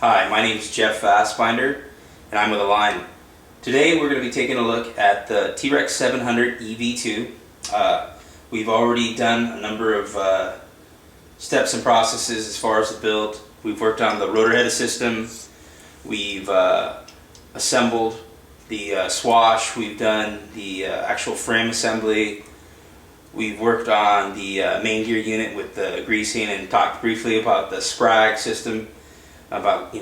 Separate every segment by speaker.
Speaker 1: Hi, my name is Jeff Fassbinder, and I'm with Align. Today we're going to be taking a look at the Trex 700 EV2. We've already done a number of steps and processes as far as the build. We've worked on the rotor head system, we've assembled the swash, we've done the actual frame assembly, we've worked on the main gear unit with the greasing and talked briefly about the sprag system, about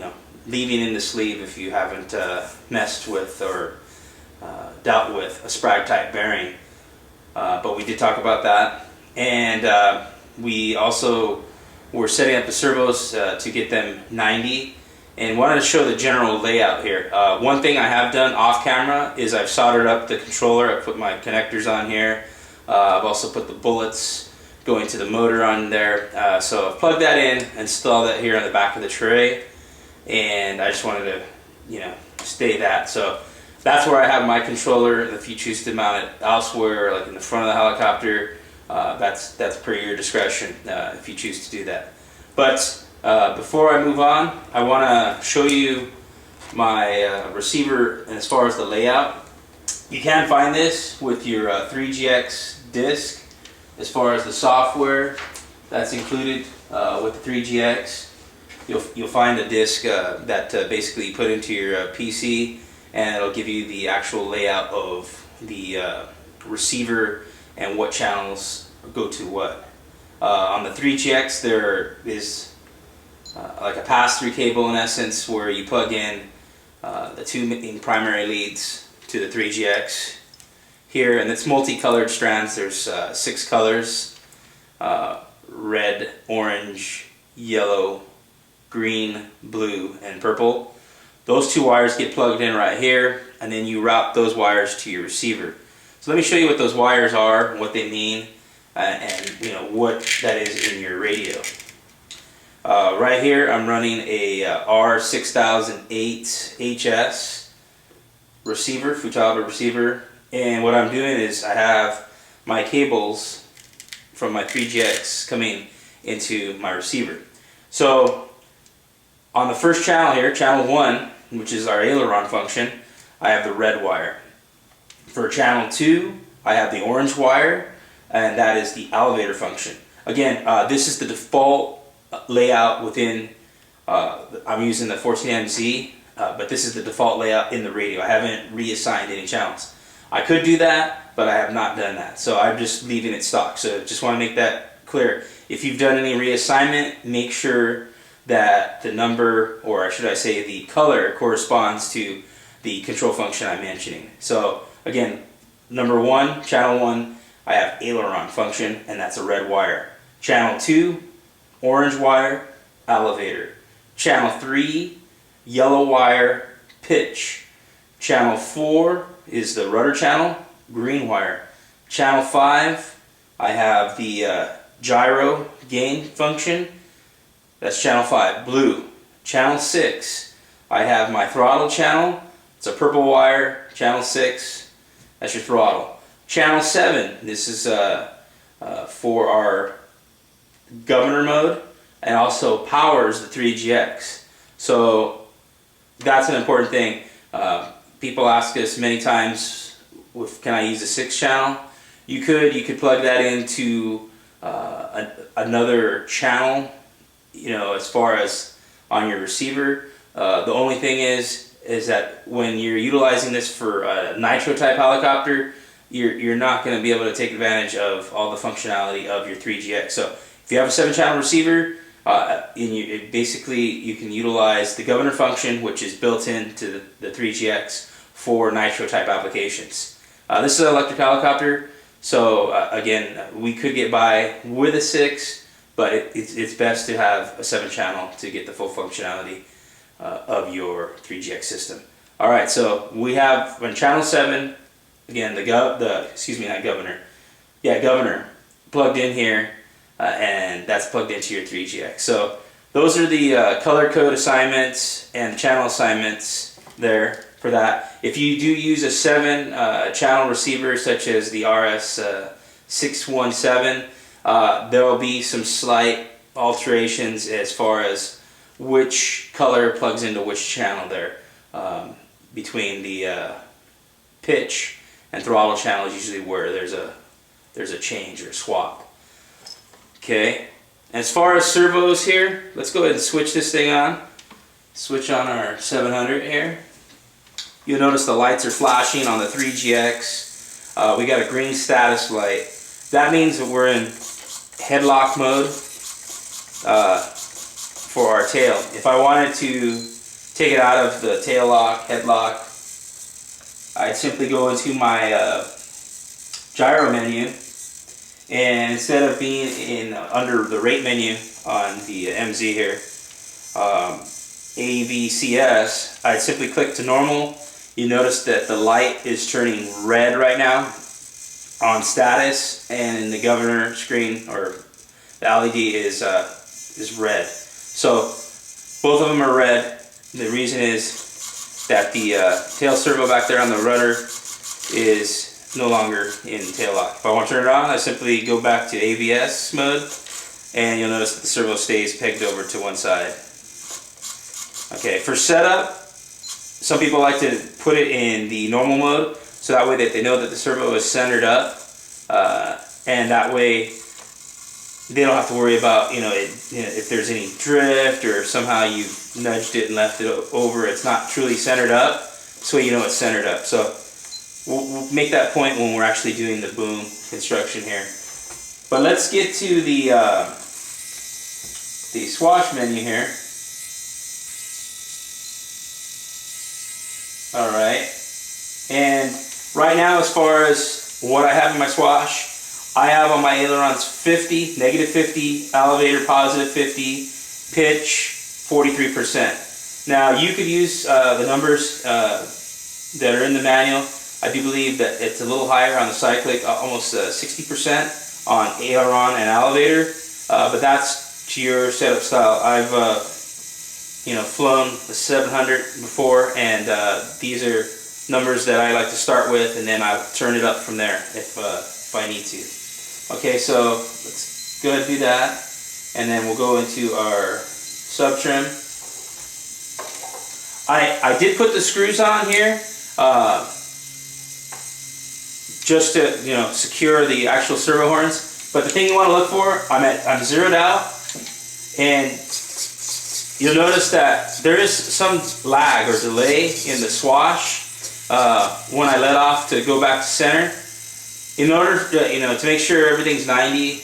Speaker 1: leaving in the sleeve if you haven't messed with or dealt with a sprag type bearing. But we did talk about that, and we also were setting up the servos to get them 90, and wanted to show the general layout here. One thing I have done off camera is I've soldered up the controller. I've put my connectors on here. I've also put the bullets going to the motor on there. So I've plugged that in, installed that here on the back of the tray, and I just wanted to stay that. So that's where I have my controller. If you choose to mount it elsewhere, like in the front of the helicopter, that's per your discretion if you choose to do that. But before I move on, I want to show you my receiver. And as far as the layout, you can find this with your 3GX disc. As far as the software that's included with the 3GX, you'll find a disc that basically you put into your PC, and it'll give you the actual layout of the receiver and what channels go to what. On the 3GX, there is like a pass-through cable in essence, where you plug in the two main primary leads to the 3GX here, and it's multicolored strands. There's 6 colors: red, orange, yellow, green, blue, and purple. Those 2 wires get plugged in right here, and then you route those wires to your receiver. So let me show you what those wires are and what they mean, and what that is in your radio. Right here I'm running a R6008HS receiver, Futaba receiver, and what I'm doing is I have my cables from my 3GX coming into my receiver. So on the first channel here, channel 1, which is our aileron function, I have the red wire. For channel 2, I have the orange wire, and that is the elevator function. Again, this is the default layout within, I'm using the 14MZ, but this is the default layout in the radio. I haven't reassigned any channels. I could do that, but I have not done that. So I'm just leaving it stock. So just want to make that clear. If you've done any reassignment, make sure that the number, or should I say the color, corresponds to the control function I'm mentioning. So again, number 1, channel 1, I have aileron function, and that's a red wire. Channel 2, orange wire, elevator. Channel 3, yellow wire, pitch. Channel 4 is the rudder channel, green wire. Channel 5, I have the gyro gain function. That's channel 5, blue. Channel 6, I have my throttle channel. It's a purple wire. Channel 6, that's your throttle. Channel 7, this is for our governor mode, and also powers the 3GX. So that's an important thing. People ask us many times, can I use a 6 channel? You could plug that into another channel, as far as on your receiver. The only thing is that when you're utilizing this for a nitro type helicopter, you're not going to be able to take advantage of all the functionality of your 3GX. So if you have a 7-channel receiver, basically you can utilize the governor function, which is built into the 3GX for nitro type applications. This is an electric helicopter, so again, we could get by with a 6, but it's best to have a 7-channel to get the full functionality of your 3GX system. Alright, so we have on channel 7, again, governor plugged in here, and that's plugged into your 3GX. So those are the color code assignments and channel assignments there for that. If you do use a 7-channel receiver, such as the RS617, there will be some slight alterations as far as which color plugs into which channel there. Between the pitch and throttle channel is usually where there's a change or a swap. Okay, as far as servos here, let's go ahead and switch this thing on. Switch on our 700 here. You'll notice the lights are flashing on the 3GX. We got a green status light. That means that we're in headlock mode for our tail. If I wanted to take it out of the tail lock, headlock, I'd simply go into my gyro menu, and instead of being in under the rate menu on the MZ here, AVCS, I'd simply click to normal. You notice that the light is turning red right now on status, and in the governor screen, or the LED is red. So both of them are red. The reason is that the tail servo back there on the rudder is no longer in tail lock. If I want to turn it on, I simply go back to ABS mode, and you'll notice that the servo stays pegged over to one side. Okay, for setup, some people like to put it in the normal mode, so that way that they know that the servo is centered up, and that way they don't have to worry about if there's any drift or somehow you nudged it and left it over. It's not truly centered up, so you know it's centered up. So we'll make that point when we're actually doing the boom construction here. But let's get to the swash menu here. All right, and right now, as far as what I have in my swash, I have on my ailerons 50, negative 50, elevator positive 50, pitch 43%. Now you could use the numbers that are in the manual. I do believe that it's a little higher on the cyclic, almost 60% on aileron and elevator, but that's to your setup style. I've flown the 700 before, and these are numbers that I like to start with, and then I'll turn it up from there if I need to. Okay, so let's go ahead and do that, and then we'll go into our subtrim. I did put the screws on here just to secure the actual servo horns. But the thing you want to look for, I'm zeroed out, and you'll notice that there is some lag or delay in the swash when I let off to go back to center. In order to make sure everything's 90,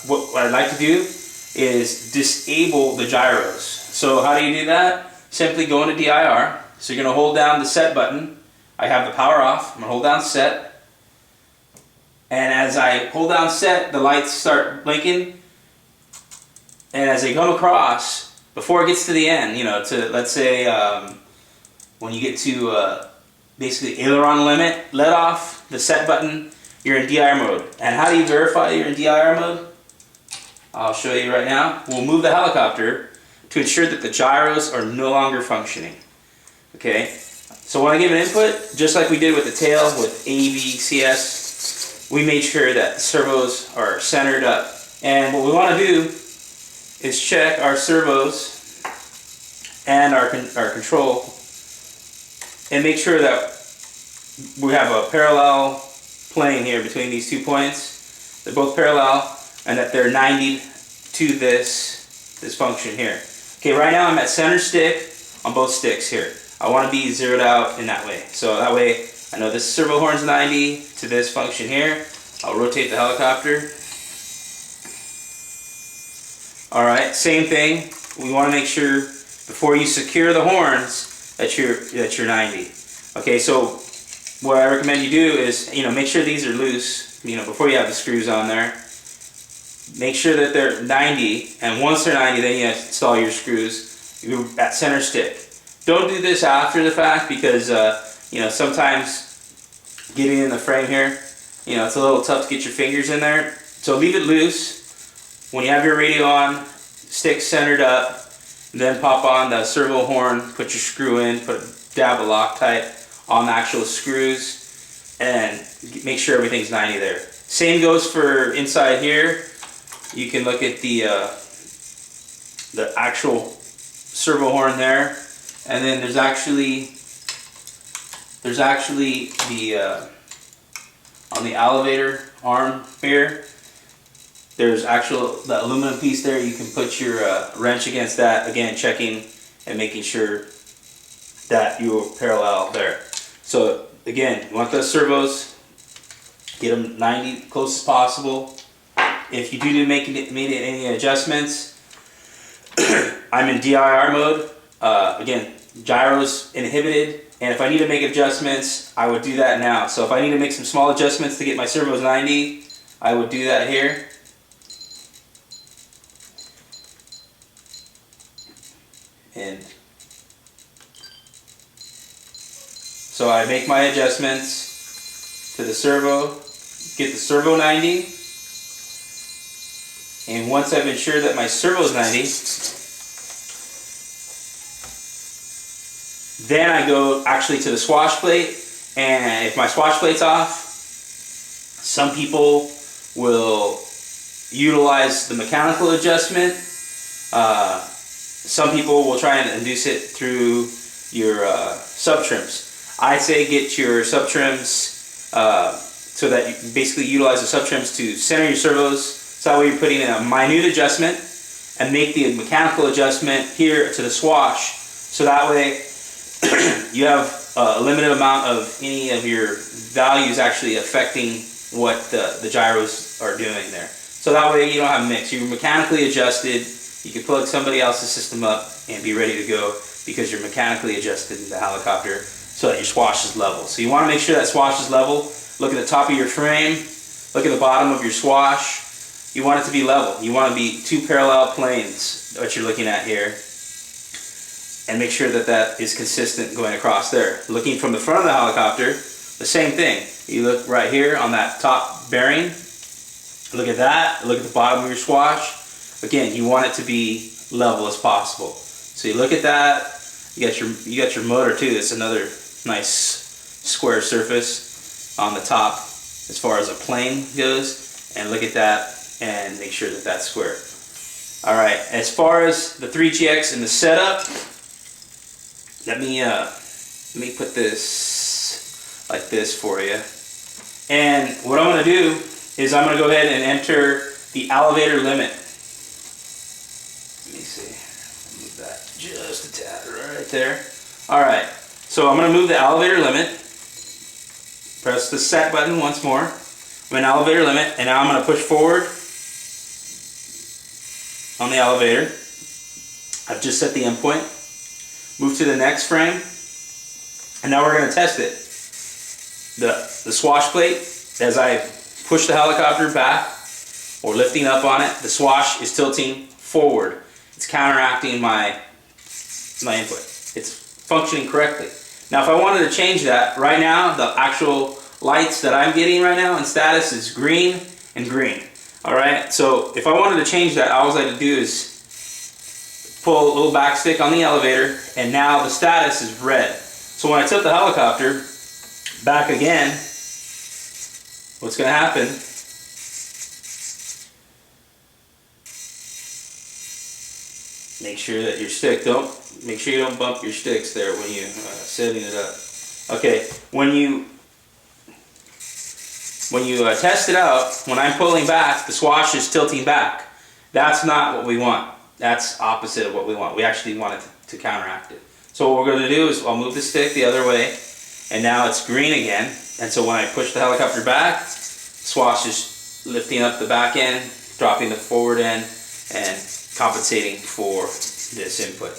Speaker 1: what I'd like to do is disable the gyros. So how do you do that? Simply go into DIR. So you're going to hold down the set button. I have the power off. I'm going to hold down set. And as I hold down set, the lights start blinking. And as they come across, before it gets to the end, let's say when you get to basically aileron limit, let off the set button, you're in DIR mode. And how do you verify you're in DIR mode? I'll show you right now. We'll move the helicopter to ensure that the gyros are no longer functioning. Okay, so when I give an input, just like we did with the tail with AVCS, we made sure that the servos are centered up. And what we want to do is check our servos and our control and make sure that we have a parallel plane here between these 2 points. They're both parallel, and that they're 90 to this function here. Okay, right now I'm at center stick on both sticks here. I want to be zeroed out in that way. So that way I know this servo horn's 90 to this function here. I'll rotate the helicopter. Alright, same thing. We want to make sure before you secure the horns that you're 90. Okay, so what I recommend you do is, make sure these are loose, before you have the screws on there. Make sure that they're 90, and once they're 90, then you have to install your screws. You're at center stick. Don't do this after the fact because, sometimes getting in the frame here, it's a little tough to get your fingers in there. So leave it loose. When you have your radio on, stick centered up, then pop on the servo horn, put your screw in, dab a Loctite on the actual screws, and make sure everything's 90 there. Same goes for inside here. You can look at the actual servo horn there, and then there's actually the on the elevator arm here. There's the aluminum piece there. You can put your wrench against that. Again, checking and making sure that you're parallel there. So again, you want those servos, get them 90 close as possible. If you do need to make any adjustments, I'm in DIR mode. Again, gyros inhibited, and if I need to make adjustments, I would do that now. So if I need to make some small adjustments to get my servos 90, I would do that here. And so I make my adjustments to the servo, get the servo 90, and once I've ensured that my servo is 90, then I go actually to the swash plate, and if my swash plate's off, some people will utilize the mechanical adjustment. Some people will try and induce it through your subtrims. I say get your subtrims so that you basically utilize the subtrims to center your servos, so that way you're putting in a minute adjustment and make the mechanical adjustment here to the swash, so that way you have a limited amount of any of your values actually affecting what the gyros are doing there. So that way you don't have mix. You're mechanically adjusted. You can plug somebody else's system up and be ready to go because you're mechanically adjusted in the helicopter so that your swash is level. So you want to make sure that swash is level. Look at the top of your frame. Look at the bottom of your swash. You want it to be level. You want to be two parallel planes, what you're looking at here. And make sure that that is consistent going across there. Looking from the front of the helicopter, the same thing. You look right here on that top bearing. Look at that. Look at the bottom of your swash. Again, you want it to be level as possible. So you look at that. You got your motor too. That's another nice square surface on the top as far as a plane goes. And look at that and make sure that that's square. All right. As far as the 3GX and the setup, let me put this like this for you. And what I'm going to do is I'm going to go ahead and enter the elevator limit. Let me see. Move that just a tad right there. Alright, so I'm going to move the elevator limit. Press the set button once more. I'm in elevator limit, and now I'm going to push forward on the elevator. I've just set the endpoint. Move to the next frame, and now we're going to test it. The swash plate, as I push the helicopter back or lifting up on it, the swash is tilting forward. It's counteracting my input. It's functioning correctly. Now if I wanted to change that, right now the actual lights that I'm getting right now in status is green and green. Alright, so if I wanted to change that, all I had to do is pull a little back stick on the elevator, and now the status is red. So when I tilt the helicopter back again, what's going to happen make sure that your stick make sure you don't bump your sticks there when you setting it up. Okay, when you test it out, when I'm pulling back, the swash is tilting back. That's not what we want. That's opposite of what we want. We actually want it to counteract it. So what we're going to do is I'll move the stick the other way, and now it's green again. And so when I push the helicopter back, swash is lifting up the back end, dropping the forward end, and compensating for this input.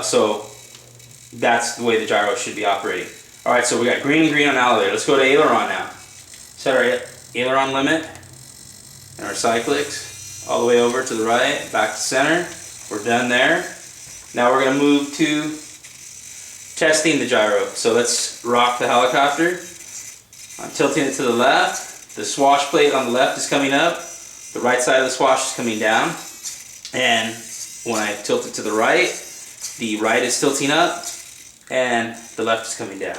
Speaker 1: So that's the way the gyro should be operating. Alright, so we got green and green on the elevator. Let's go to aileron now. Set our aileron limit and our cyclics all the way over to the right, back to center. We're done there. Now we're going to move to testing the gyro. So let's rock the helicopter. I'm tilting it to the left. The swash plate on the left is coming up. The right side of the swash is coming down. And when I tilt it to the right is tilting up and the left is coming down.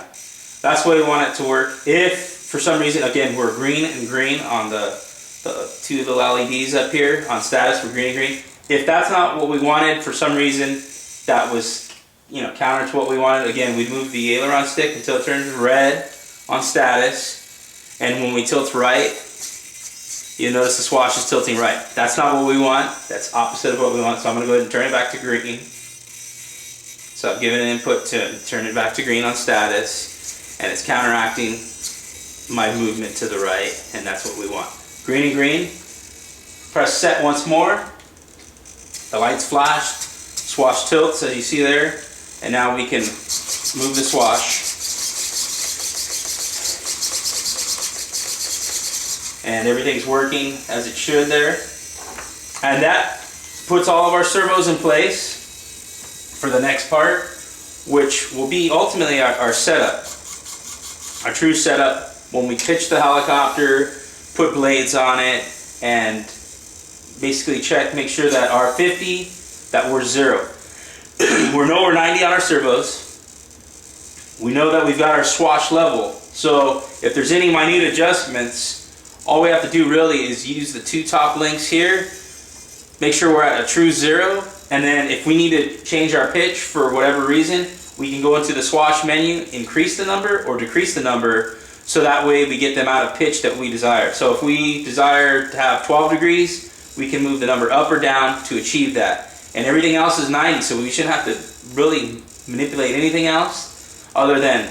Speaker 1: That's the way we want it to work. If for some reason, again, we're green and green on the two little LEDs up here on status, we're green and green. If that's not what we wanted for some reason, that was, you know, counter to what we wanted. Again, we move the aileron stick until it turns red on status, and when we tilt right, you notice the swash is tilting right. That's not what we want. That's opposite of what we want. So I'm going to go ahead and turn it back to green. So I've given an input to turn it back to green on status, and it's counteracting my movement to the right, and that's what we want. Green and green. Press set once more. The lights flashed. Swash tilts, as you see there, and now we can move the swash. And everything's working as it should there. And that puts all of our servos in place for the next part, which will be ultimately our setup. Our true setup when we pitch the helicopter, put blades on it, and basically make sure that our 50, that we're 0. We know we're 90 on our servos. We know that we've got our swash level. So if there's any minute adjustments, all we have to do really is use the 2 top links here, make sure we're at a true 0, and then if we need to change our pitch for whatever reason, we can go into the swash menu, increase the number or decrease the number, so that way we get them out of pitch that we desire. So if we desire to have 12 degrees, we can move the number up or down to achieve that. And everything else is 90, so we shouldn't have to really manipulate anything else other than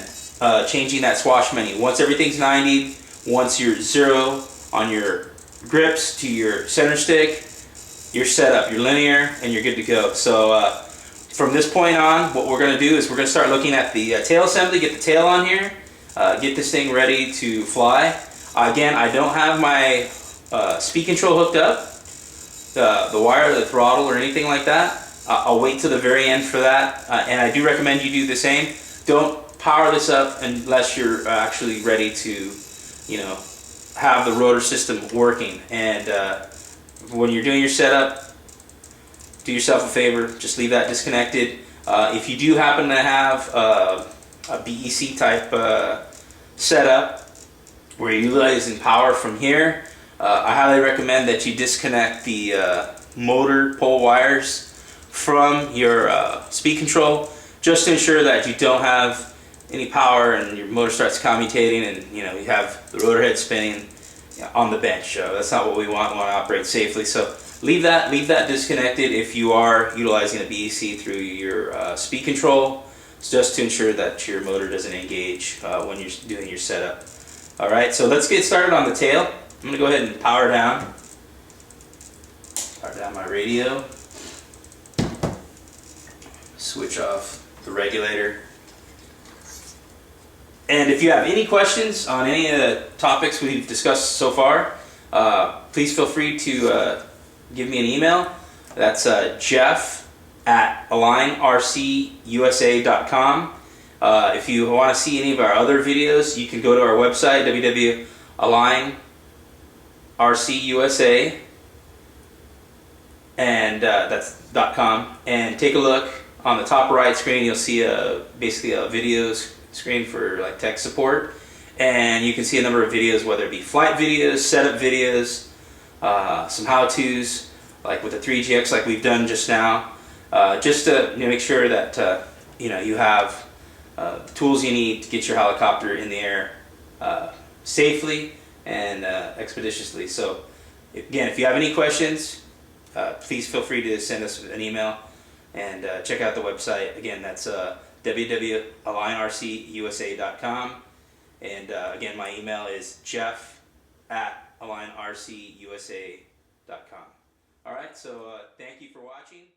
Speaker 1: changing that swash menu. Once everything's 90, once you're 0 on your grips to your center stick, you're set up, you're linear, and you're good to go. So from this point on, what we're going to do is we're going to start looking at the tail assembly, get the tail on here, get this thing ready to fly. Again, I don't have my speed control hooked up, the wire, the throttle, or anything like that. I'll wait till the very end for that, and I do recommend you do the same. Don't power this up unless you're actually ready to, you know, have the rotor system working. And when you're doing your setup, do yourself a favor, just leave that disconnected. If you do happen to have a BEC type setup where you're utilizing power from here, I highly recommend that you disconnect the motor pole wires from your speed control, just to ensure that you don't have any power and your motor starts commutating and you have the rotor head spinning on the bench. That's not what we want. We want to operate safely. So leave that disconnected if you are utilizing a BEC through your speed control, just to ensure that your motor doesn't engage when you're doing your setup. Alright, so let's get started on the tail. I'm going to go ahead and power down my radio, switch off the regulator. And if you have any questions on any of the topics we've discussed so far, please feel free to give me an email. That's jeff@alignercusa.com. If you want to see any of our other videos, you can go to our website, www.alignercusa, and that's .com, and take a look. On the top right screen, you'll see basically a videos screen for like tech support, and you can see a number of videos, whether it be flight videos, setup videos, some how-tos, like with the 3GX like we've done just now, just to make sure that you have the tools you need to get your helicopter in the air safely and expeditiously. So again, if you have any questions, please feel free to send us an email, and check out the website. Again, that's www.alignercusa.com, and again, my email is jeff@alignercusa.com. Alright, so thank you for watching.